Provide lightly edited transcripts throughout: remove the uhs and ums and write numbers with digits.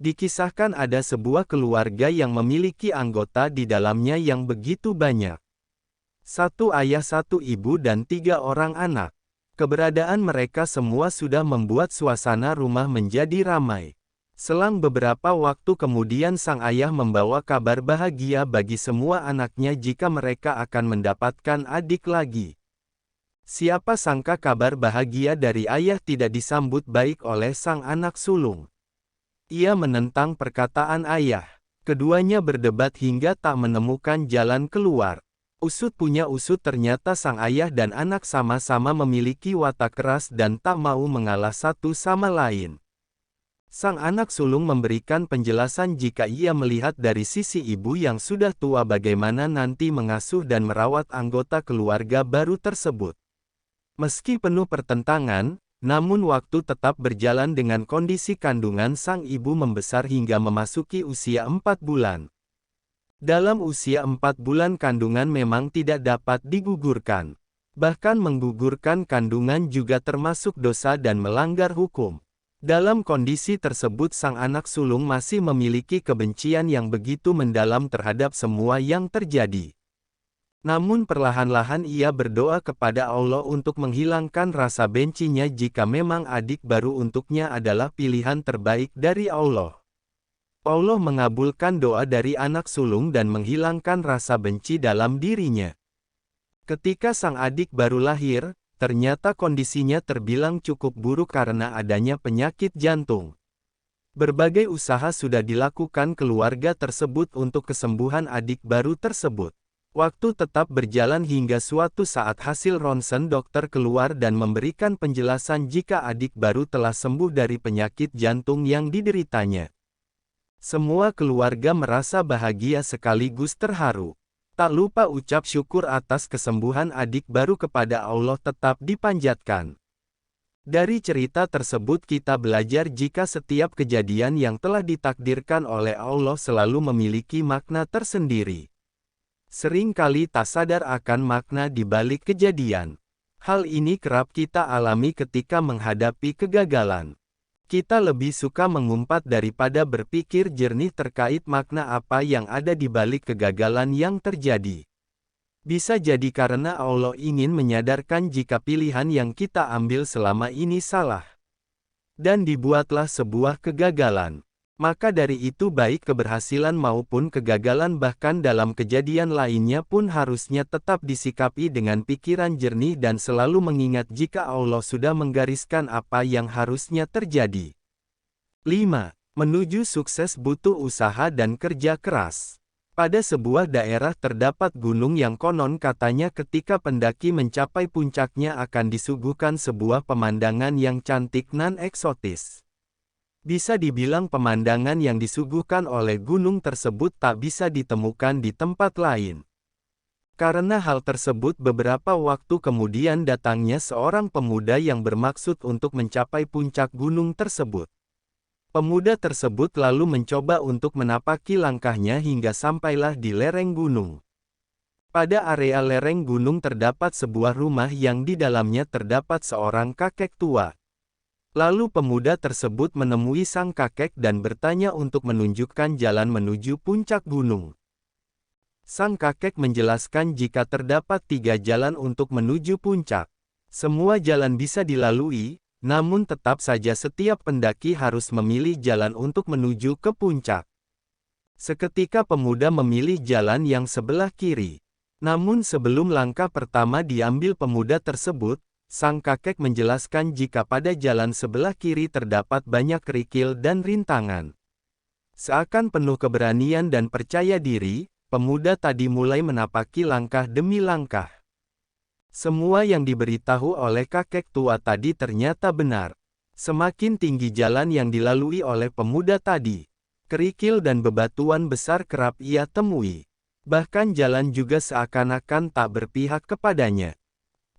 Dikisahkan ada sebuah keluarga yang memiliki anggota di dalamnya yang begitu banyak. Satu ayah, satu ibu dan 3 orang anak. Keberadaan mereka semua sudah membuat suasana rumah menjadi ramai. Selang beberapa waktu kemudian sang ayah membawa kabar bahagia bagi semua anaknya jika mereka akan mendapatkan adik lagi. Siapa sangka kabar bahagia dari ayah tidak disambut baik oleh sang anak sulung. Ia menentang perkataan ayah. Keduanya berdebat hingga tak menemukan jalan keluar. Usut punya usut, ternyata sang ayah dan anak sama-sama memiliki watak keras dan tak mau mengalah satu sama lain. Sang anak sulung memberikan penjelasan jika ia melihat dari sisi ibu yang sudah tua bagaimana nanti mengasuh dan merawat anggota keluarga baru tersebut. Meski penuh pertentangan, namun waktu tetap berjalan dengan kondisi kandungan sang ibu membesar hingga memasuki usia 4 bulan. Dalam usia 4 bulan kandungan memang tidak dapat digugurkan. Bahkan menggugurkan kandungan juga termasuk dosa dan melanggar hukum. Dalam kondisi tersebut sang anak sulung masih memiliki kebencian yang begitu mendalam terhadap semua yang terjadi. Namun perlahan-lahan ia berdoa kepada Allah untuk menghilangkan rasa bencinya jika memang adik baru untuknya adalah pilihan terbaik dari Allah. Allah mengabulkan doa dari anak sulung dan menghilangkan rasa benci dalam dirinya. Ketika sang adik baru lahir, ternyata kondisinya terbilang cukup buruk karena adanya penyakit jantung. Berbagai usaha sudah dilakukan keluarga tersebut untuk kesembuhan adik baru tersebut. Waktu tetap berjalan hingga suatu saat hasil ronsen dokter keluar dan memberikan penjelasan jika adik baru telah sembuh dari penyakit jantung yang dideritanya. Semua keluarga merasa bahagia sekaligus terharu. Tak lupa ucap syukur atas kesembuhan adik baru kepada Allah tetap dipanjatkan. Dari cerita tersebut kita belajar jika setiap kejadian yang telah ditakdirkan oleh Allah selalu memiliki makna tersendiri. Sering kali tak sadar akan makna di balik kejadian. Hal ini kerap kita alami ketika menghadapi kegagalan. Kita lebih suka mengumpat daripada berpikir jernih terkait makna apa yang ada di balik kegagalan yang terjadi. Bisa jadi karena Allah ingin menyadarkan jika pilihan yang kita ambil selama ini salah. Dan dibuatlah sebuah kegagalan. Maka dari itu baik keberhasilan maupun kegagalan bahkan dalam kejadian lainnya pun harusnya tetap disikapi dengan pikiran jernih dan selalu mengingat jika Allah sudah menggariskan apa yang harusnya terjadi. 5. Menuju sukses butuh usaha dan kerja keras. Pada sebuah daerah terdapat gunung yang konon katanya ketika pendaki mencapai puncaknya akan disuguhkan sebuah pemandangan yang cantik nan eksotis. Bisa dibilang pemandangan yang disuguhkan oleh gunung tersebut tak bisa ditemukan di tempat lain. Karena hal tersebut beberapa waktu kemudian datangnya seorang pemuda yang bermaksud untuk mencapai puncak gunung tersebut. Pemuda tersebut lalu mencoba untuk menapaki langkahnya hingga sampailah di lereng gunung. Pada area lereng gunung terdapat sebuah rumah yang di dalamnya terdapat seorang kakek tua. Lalu pemuda tersebut menemui sang kakek dan bertanya untuk menunjukkan jalan menuju puncak gunung. Sang kakek menjelaskan jika terdapat 3 jalan untuk menuju puncak. Semua jalan bisa dilalui, namun tetap saja setiap pendaki harus memilih jalan untuk menuju ke puncak. Seketika pemuda memilih jalan yang sebelah kiri. Namun sebelum langkah pertama diambil pemuda tersebut, sang kakek menjelaskan jika pada jalan sebelah kiri terdapat banyak kerikil dan rintangan. Seakan penuh keberanian dan percaya diri, pemuda tadi mulai menapaki langkah demi langkah. Semua yang diberitahu oleh kakek tua tadi ternyata benar. Semakin tinggi jalan yang dilalui oleh pemuda tadi, kerikil dan bebatuan besar kerap ia temui. Bahkan jalan juga seakan-akan tak berpihak kepadanya.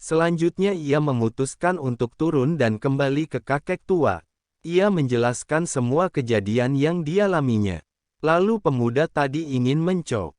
Selanjutnya ia memutuskan untuk turun dan kembali ke kakek tua. Ia menjelaskan semua kejadian yang dialaminya. Lalu pemuda tadi ingin mencop.